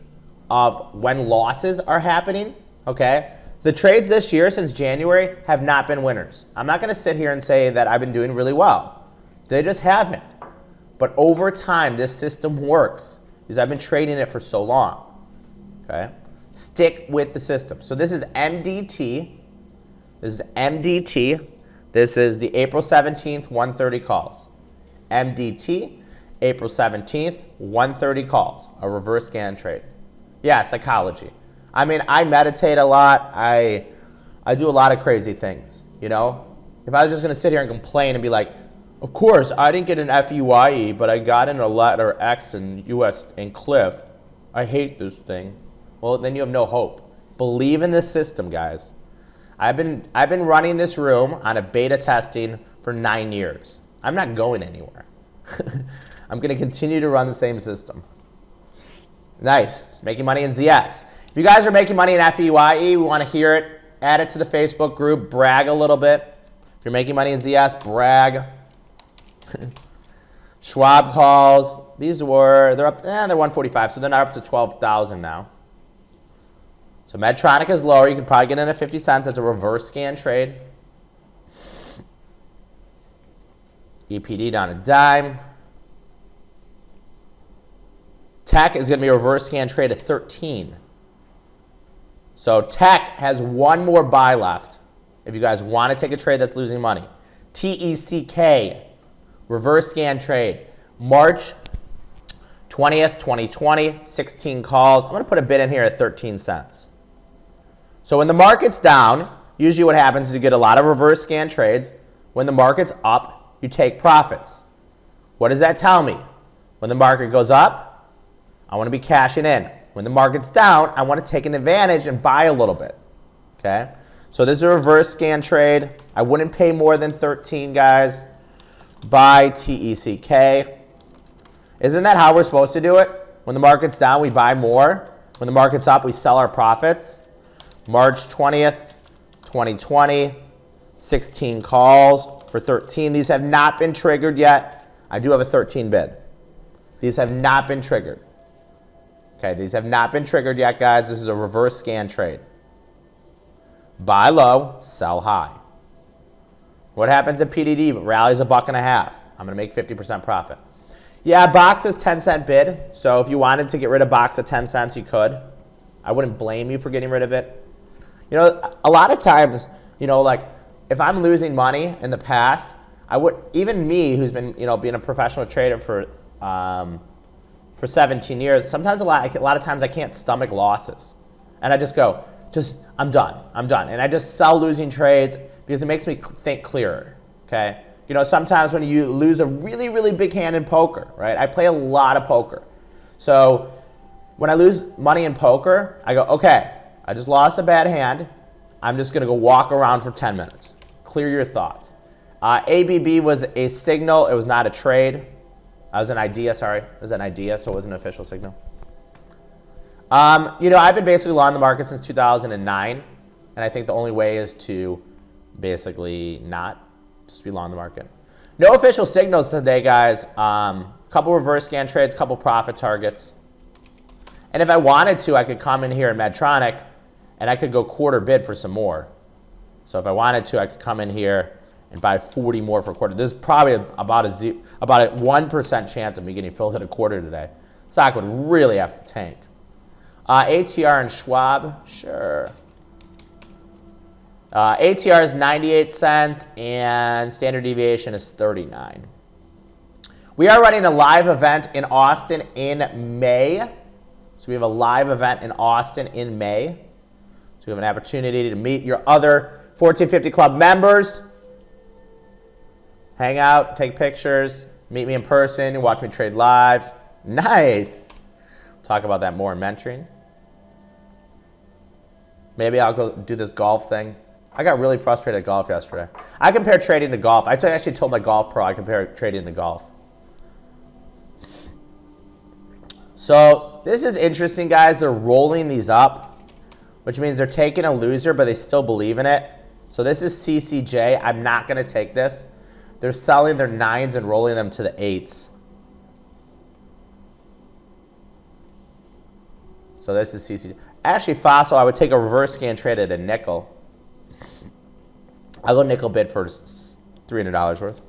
of when losses are happening, okay? The trades this year since January have not been winners. I'm not going to sit here and say that I've been doing really well. They just haven't. But over time, this system works because I've been trading it for so long, okay? Stick with the system. So this is MDT. This is MDT. This is the April 17th, 1:30 calls. MDT, April 17th, 1:30 calls. A reverse scan trade. Yeah, psychology. I mean, I meditate a lot. I do a lot of crazy things, you know? If I was just going to sit here and complain and be like, of course, I didn't get an FUIE, but I got in a letter X in US in Cliff. I hate this thing. Well, then you have no hope. Believe in this system, guys. I've been running this room on a beta testing for 9 years. I'm not going anywhere. I'm going to continue to run the same system. Nice. Making money in ZS. If you guys are making money in FEYE, we want to hear it. Add it to the Facebook group. Brag a little bit. If you're making money in ZS, brag. Schwab calls. They're up, they're 145, so they're not up to 12,000 now. So Medtronic is lower. You could probably get in at 50 cents. That's a reverse scan trade. EPD down a dime. Tech is going to be a reverse scan trade at 13. So Tech has one more buy left if you guys want to take a trade that's losing money. TECK, reverse scan trade. March 20th, 2020, 16 calls. I'm going to put a bid in here at 13 cents. So when the market's down, usually what happens is you get a lot of reverse scan trades. When the market's up, you take profits. What does that tell me? When the market goes up, I want to be cashing in. When the market's down, I want to take an advantage and buy a little bit. Okay? So this is a reverse scan trade. I wouldn't pay more than 13, guys. Buy TECK. Isn't that how we're supposed to do it? When the market's down, we buy more. When the market's up, we sell our profits. March 20th, 2020, 16 calls for 13. These have not been triggered yet. I do have a 13 bid. These have not been triggered. Okay, these have not been triggered yet, guys. This is a reverse scan trade. Buy low, sell high. What happens at PDD? Rallies $1.50. I'm going to make 50% profit. Yeah, box is 10-cent bid. So if you wanted to get rid of box at 10 cents, you could. I wouldn't blame you for getting rid of it. You know, a lot of times, you know, like if I'm losing money in the past, I would, even me who's been, you know, being a professional trader for 17 years, sometimes a lot of times I can't stomach losses. And I just go, I'm done. And I just sell losing trades because it makes me think clearer, okay? You know, sometimes when you lose a really, really big hand in poker, right? I play a lot of poker. So when I lose money in poker, I go, okay, I just lost a bad hand. I'm just going to go walk around for 10 minutes. Clear your thoughts. ABB was a signal. It was not a trade. It was an idea, sorry. It was an idea, so it wasn't an official signal. You know, I've been basically long the market since 2009, and I think the only way is to basically not just be long the market. No official signals today, guys. Couple reverse scan trades, couple profit targets. And if I wanted to, I could come in here in Medtronic, and I could go quarter bid for some more. So if I wanted to, I could come in here and buy 40 more for a quarter. There's probably about a 1% chance of me getting filled at a quarter today. Stock would really have to tank. ATR and Schwab, sure. ATR is 98 cents and standard deviation is 39. We are running a live event in Austin in May. So we have a live event in Austin in May. So we have an opportunity to meet your other 1450 Club members. Hang out, take pictures, meet me in person, watch me trade live. Nice. Talk about that more in mentoring. Maybe I'll go do this golf thing. I got really frustrated at golf yesterday. I compared trading to golf. I actually told my golf pro I compared trading to golf. So this is interesting, guys. They're rolling these up, which means they're taking a loser, but they still believe in it. So this is CCJ. I'm not going to take this. They're selling their 9s and rolling them to the 8s. So this is CCJ. Actually, Fossil, I would take a reverse scan trade at a nickel. I'll go nickel bid for $300 worth.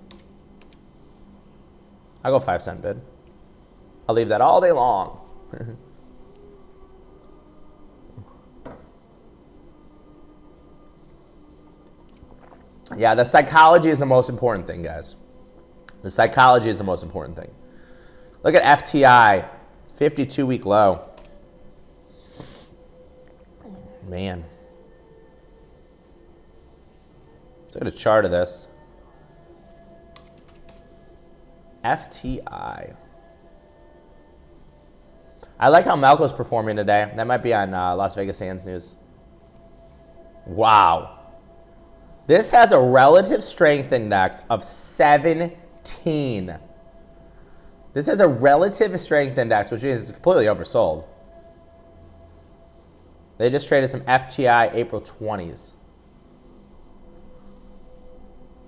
I'll go 5-cent bid. I'll leave that all day long. Yeah, the psychology is the most important thing, guys. The psychology is the most important thing. Look at FTI, 52-week low. Man. Let's look at a chart of this. FTI. I like how Melco's performing today. That might be on Las Vegas Sands News. Wow. This has a relative strength index of 17. This has a relative strength index, which means it's completely oversold. They just traded some FTI April 20s.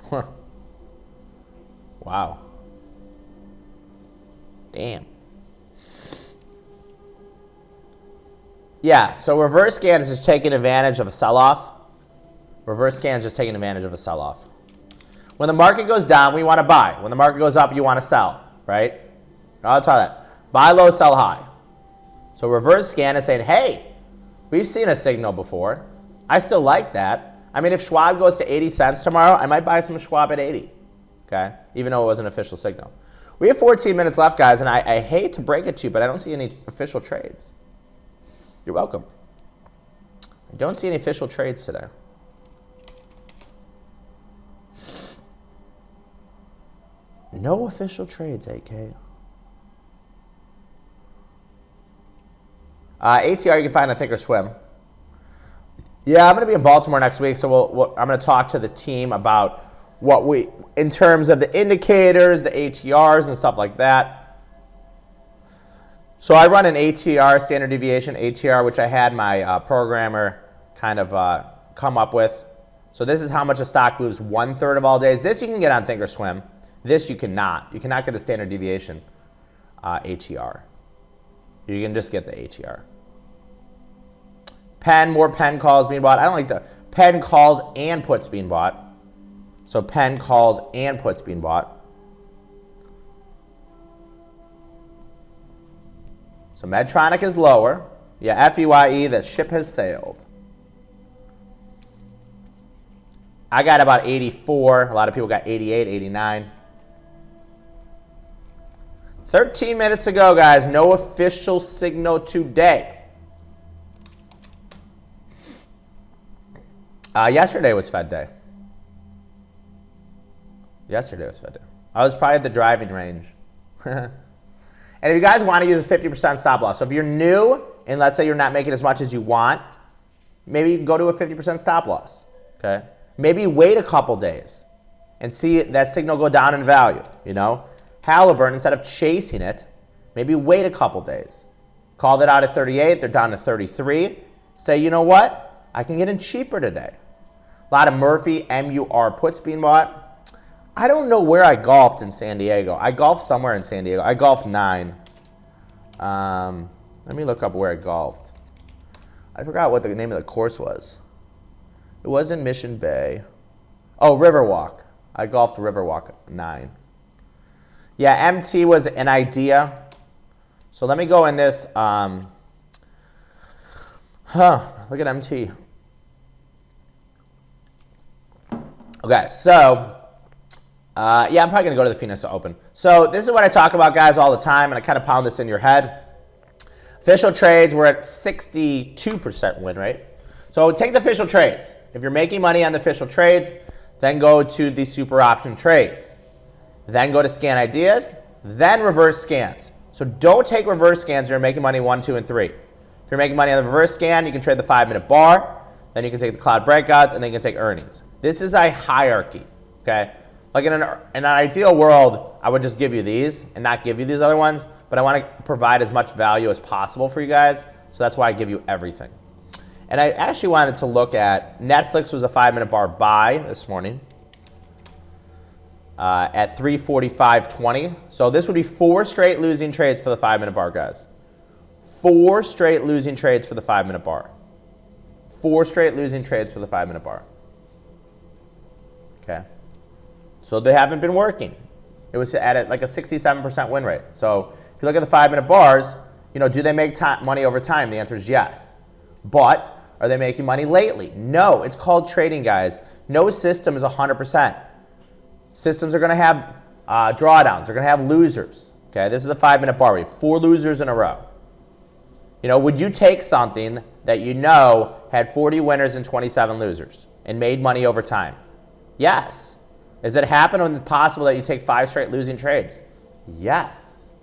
Huh. Wow. Damn. Yeah, so reverse scan is just taking advantage of a sell-off. Reverse scan is just taking advantage of a sell-off. When the market goes down, we want to buy. When the market goes up, you want to sell, right? I'll tell that. Buy low, sell high. So reverse scan is saying, hey, we've seen a signal before. I still like that. I mean, if Schwab goes to 80 cents tomorrow, I might buy some Schwab at 80, okay? Even though it was an official signal. We have 14 minutes left, guys, and I hate to break it to you, but I don't see any official trades. You're welcome. I don't see any official trades today. No official trades, AK. ATR you can find on Thinkorswim. Yeah, I'm going to be in Baltimore next week, so I'm going to talk to the team about what in terms of the indicators, the ATRs, and stuff like that. So I run an ATR, standard deviation ATR, which I had my programmer kind of come up with. So this is how much a stock moves 1/3 of all days. This you can get on Thinkorswim. This you cannot. You cannot get the standard deviation ATR. You can just get the ATR. More pen calls being bought. I don't like the pen calls and puts being bought. So pen calls and puts being bought. So Medtronic is lower. Yeah, FEYE, the ship has sailed. I got about 84. A lot of people got 88, 89. 13 minutes to go, guys. No official signal today. Yesterday was Fed day. Yesterday was Fed day. I was probably at the driving range. And if you guys want to use a 50% stop loss, so if you're new and let's say you're not making as much as you want, maybe you can go to a 50% stop loss. Okay? Maybe wait a couple days and see that signal go down in value. You know, Halliburton, instead of chasing it, maybe wait a couple days. Called it out at 38, they're down to 33. Say, you know what? I can get in cheaper today. A lot of Murphy MUR puts being bought. I don't know where I golfed in San Diego. I golfed somewhere in San Diego. I golfed 9. Let me look up where I golfed. I forgot what the name of the course was. It was in Mission Bay. Oh, Riverwalk. I golfed Riverwalk 9. Yeah, MT was an idea. So let me go in this. Look at MT. Okay, so yeah, I'm probably going to go to the Phoenix Open. So this is what I talk about, guys, all the time, and I kind of pound this in your head. Official trades, we're at 62% win rate. So take the official trades. If you're making money on the official trades, then go to the super option trades. Then go to scan ideas, then reverse scans. So don't take reverse scans if you're making money 1, 2, and 3. If you're making money on the reverse scan, you can trade the 5-minute bar, then you can take the cloud breakouts, and then you can take earnings. This is a hierarchy, okay? Like in an ideal world, I would just give you these and not give you these other ones, but I want to provide as much value as possible for you guys, so that's why I give you everything. And I actually wanted to look at, Netflix was a 5-minute bar buy this morning at 345.20. So this would be 4 straight losing trades for the 5-minute bar, guys. 4 straight losing trades for the 5-minute bar. 4 straight losing trades for the 5-minute bar. Okay. So they haven't been working. It was at like a 67% win rate. So if you look at the 5-minute bars, you know, do they make money over time? The answer is yes. But are they making money lately? No. It's called trading, guys. No system is 100%. Systems are going to have drawdowns. They're going to have losers. Okay, this is the 5-minute bar. We have 4 losers in a row. You know, would you take something that you know had 40 winners and 27 losers and made money over time? Yes. Does it happen when it's possible that you take 5 straight losing trades? Yes.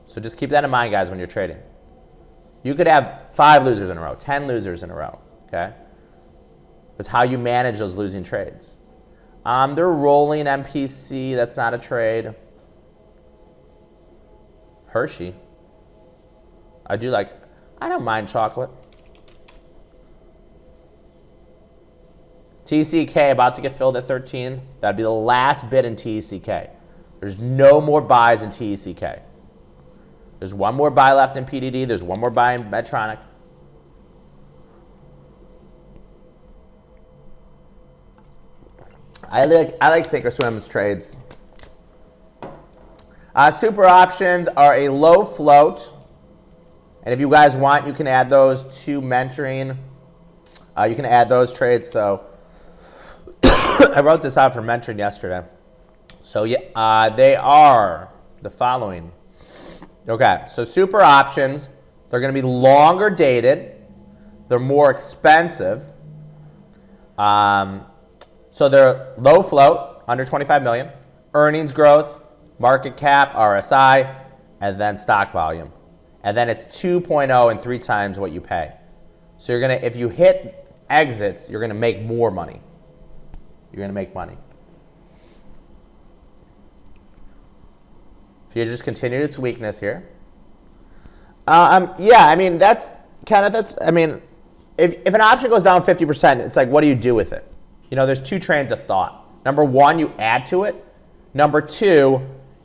So just keep that in mind, guys, when you're trading. You could have 5 losers in a row, 10 losers in a row, okay? It's how you manage those losing trades. They're rolling MPC. That's not a trade. Hershey. I don't mind chocolate. TCK about to get filled at 13. That'd be the last bid in TCK. There's no more buys in TCK. There's one more buy left in PDD. There's one more buy in Medtronic. I like Thinkorswim's trades. Super options are a low float. And if you guys want, you can add those to mentoring. You can add those trades. So I wrote this out for mentoring yesterday. So yeah, they are the following. Okay, so super options, they're going to be longer dated. They're more expensive. So they're low float, under 25 million, earnings growth, market cap, RSI, and then stock volume. And then it's 2.0 and 3 times what you pay. So you're going to, if you hit exits, you're going to make more money. You're going to make money. So you just continue its weakness here. Yeah, I mean, I mean, if an option goes down 50%, it's like, what do you do with it? You know, there's 2 trains of thought. Number 1, you add to it. Number 2,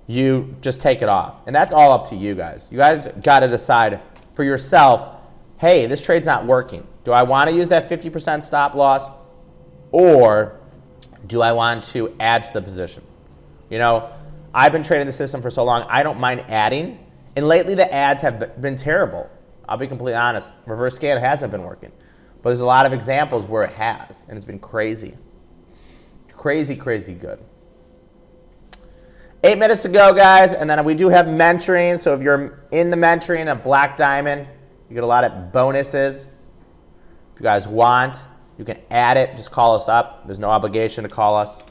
you just take it off. And that's all up to you guys. You guys got to decide for yourself, hey, this trade's not working. Do I want to use that 50% stop loss, or do I want to add to the position? You know, I've been trading the system for so long, I don't mind adding. And lately the ads have been terrible. I'll be completely honest. Reverse scan hasn't been working. But there's a lot of examples where it has, and it's been crazy. Crazy, crazy good. 8 minutes to go, guys, and then we do have mentoring. So if you're in the mentoring at Black Diamond, you get a lot of bonuses. If you guys want, you can add it. Just call us up. There's no obligation to call us.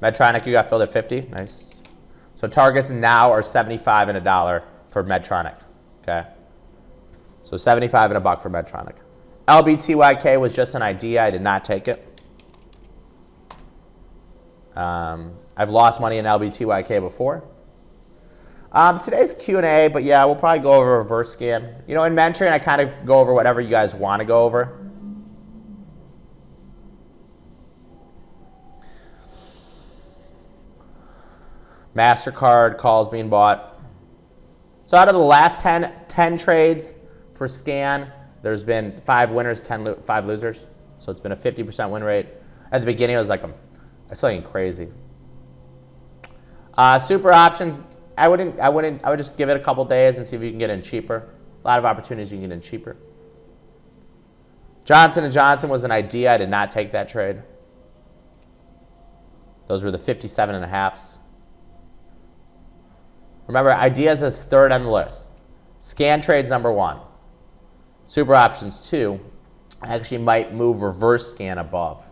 Medtronic, you got filled at 50. Nice. So targets now are 75 and $1 for Medtronic. Okay. So 75 and $1 for Medtronic. LBTYK was just an idea. I did not take it. I've lost money in LBTYK before. Today's Q&A, but yeah, we'll probably go over reverse scan. You know, in mentoring, I kind of go over whatever you guys want to go over. MasterCard calls being bought. So out of the last 10 trades for scan, there's been 5 winners, 5 losers. So it's been a 50% win rate. At the beginning, it was like something crazy. Super options, I would just give it a couple days and see if you can get in cheaper. A lot of opportunities you can get in cheaper. Johnson & Johnson was an idea. I did not take that trade. Those were the 57.5s. Remember, ideas is third on the list. Scan trades number 1. Super options 2. I actually might move reverse scan above.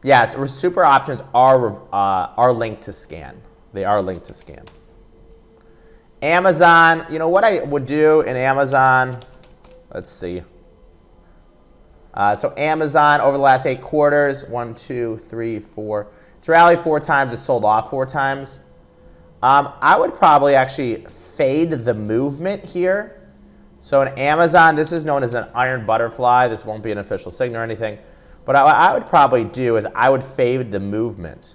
Yes, super options are linked to scan. They are linked to scan. Amazon, you know what I would do in Amazon? Let's see. So Amazon over the last 8 quarters, 1, 2, 3, 4. It's rallied 4 times. It's sold off 4 times. I would probably actually fade the movement here. So in Amazon, this is known as an iron butterfly. This won't be an official signal or anything. But what I would probably do is I would fade the movement.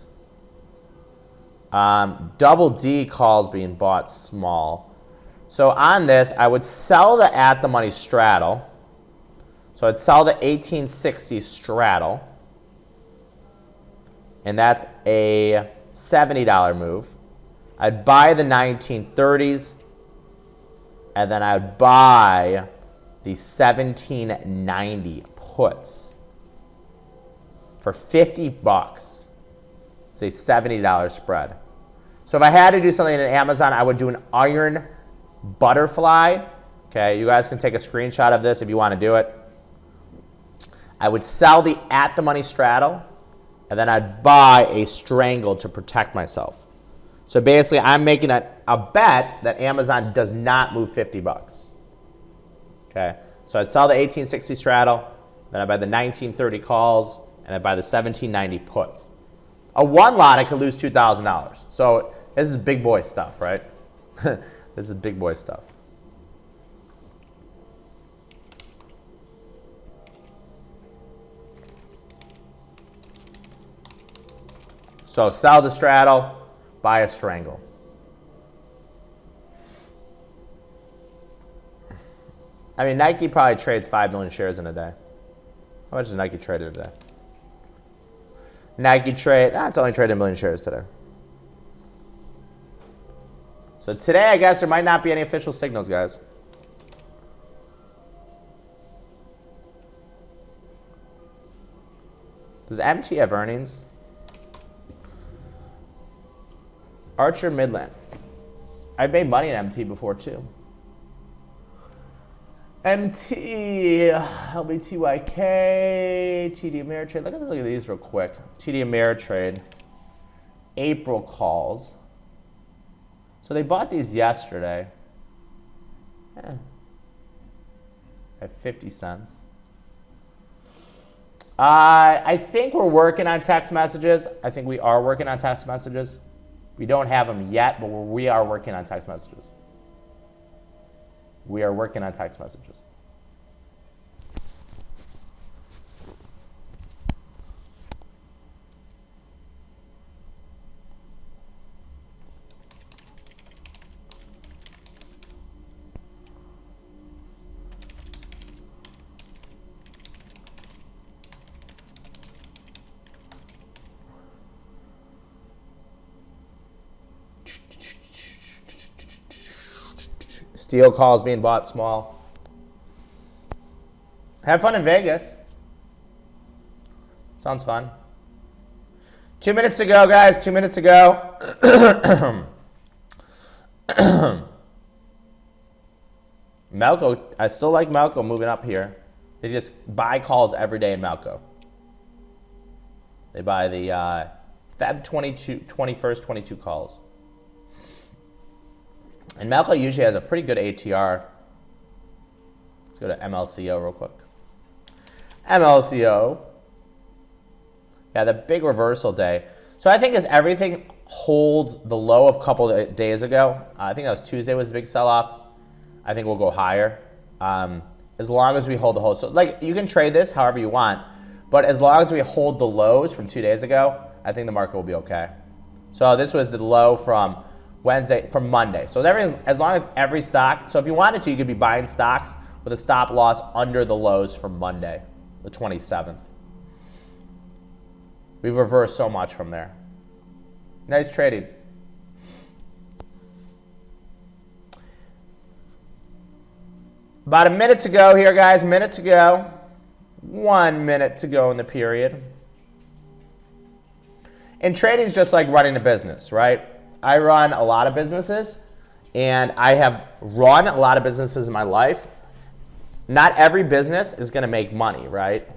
Double D calls being bought small. So on this, I would sell the at the money straddle. So I'd sell the 1860 straddle. And that's a $70 move. I'd buy the 1930s. And then I'd buy the 1790 puts for $50. It's a $70 spread. So if I had to do something in Amazon, I would do an iron butterfly. Okay, you guys can take a screenshot of this if you want to do it. I would sell the at the money straddle, and then I'd buy a strangle to protect myself. So basically, I'm making a bet that Amazon does not move $50. Okay, so I'd sell the 1860 straddle, then I'd buy the 1930 calls, and I'd buy the 1790 puts. A one lot, I could lose $2,000. So this is big boy stuff, right? This is big boy stuff. So sell the straddle, buy a strangle. I mean, Nike probably trades 5 million shares in a day. How much does Nike trade in a day? Nike trade, it's only traded 1 million shares today. So today, I guess there might not be any official signals, guys. Does MT have earnings? Archer Midland. I've made money in MT before too. MT, LBTYK, TD Ameritrade. Look at these real quick. TD Ameritrade. April calls. So they bought these yesterday. At 50 cents. I think we're working on text messages. I think we are working on text messages. We don't have them yet, but we are working on text messages. We are working on text messages. Steel calls being bought small. Have fun in Vegas. Sounds fun. 2 minutes to go, guys. 2 minutes to go. Melco, I still like Melco moving up here. They just buy calls every day in Melco. They buy the Feb 21st, 22 calls. And Melco usually has a pretty good ATR. Let's go to MLCO real quick. MLCO. Yeah, the big reversal day. So I think as everything holds the low of a couple of days ago, I think that was Tuesday was the big sell-off. I think we'll go higher as long as we hold the hold. So like you can trade this however you want, but as long as we hold the lows from 2 days ago, I think the market will be okay. So this was the low from Monday. So as long as every stock, so if you wanted to, you could be buying stocks with a stop loss under the lows from Monday, the 27th. We've reversed so much from there. Nice trading. About a minute to go here, guys. Minute to go. 1 minute to go in the period. And trading is just like running a business, right? I run a lot of businesses, And I have run a lot of businesses in my life. Not every business is going to make money, right?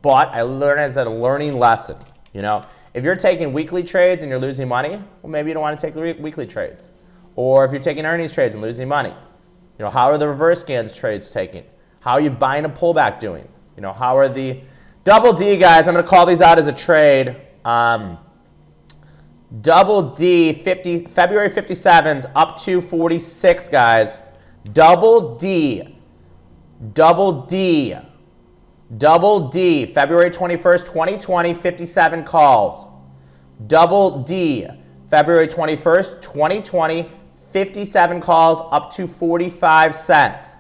But I learned as a learning lesson. You know, if you're taking weekly trades and you're losing money, well, maybe you don't want to take weekly trades. Or if you're taking earnings trades and losing money, you know, how are the reverse scans trades taking? How are you buying a pullback doing? You know, how are the double D guys? I'm going to call these out as a trade. Double D, February 57s up to 46, guys. Double D, February 21st, 2020, 57 calls. Double D, February 21st, 2020, 57 calls up to 45 cents.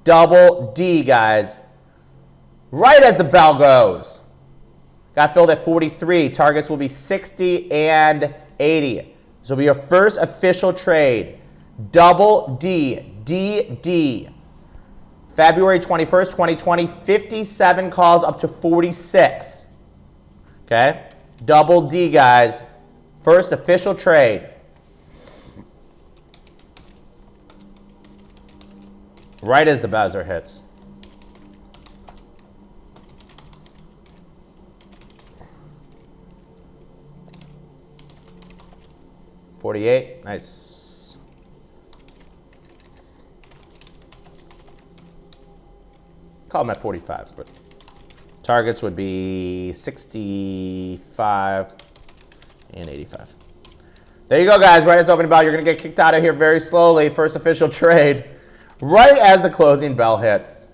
Double D, guys. Right as the bell goes. Got filled at 43. Targets will be 60 and 80. This will be your first official trade. Double D, DD. February 21st, 2020, 57 calls up to 46. Okay? Double D, guys. First official trade. Right as the buzzer hits. $48, nice. Call them at 45, but targets would be 65 and 85. There you go, guys. Right as opening bell, you're going to get kicked out of here very slowly. First official trade, right as the closing bell hits.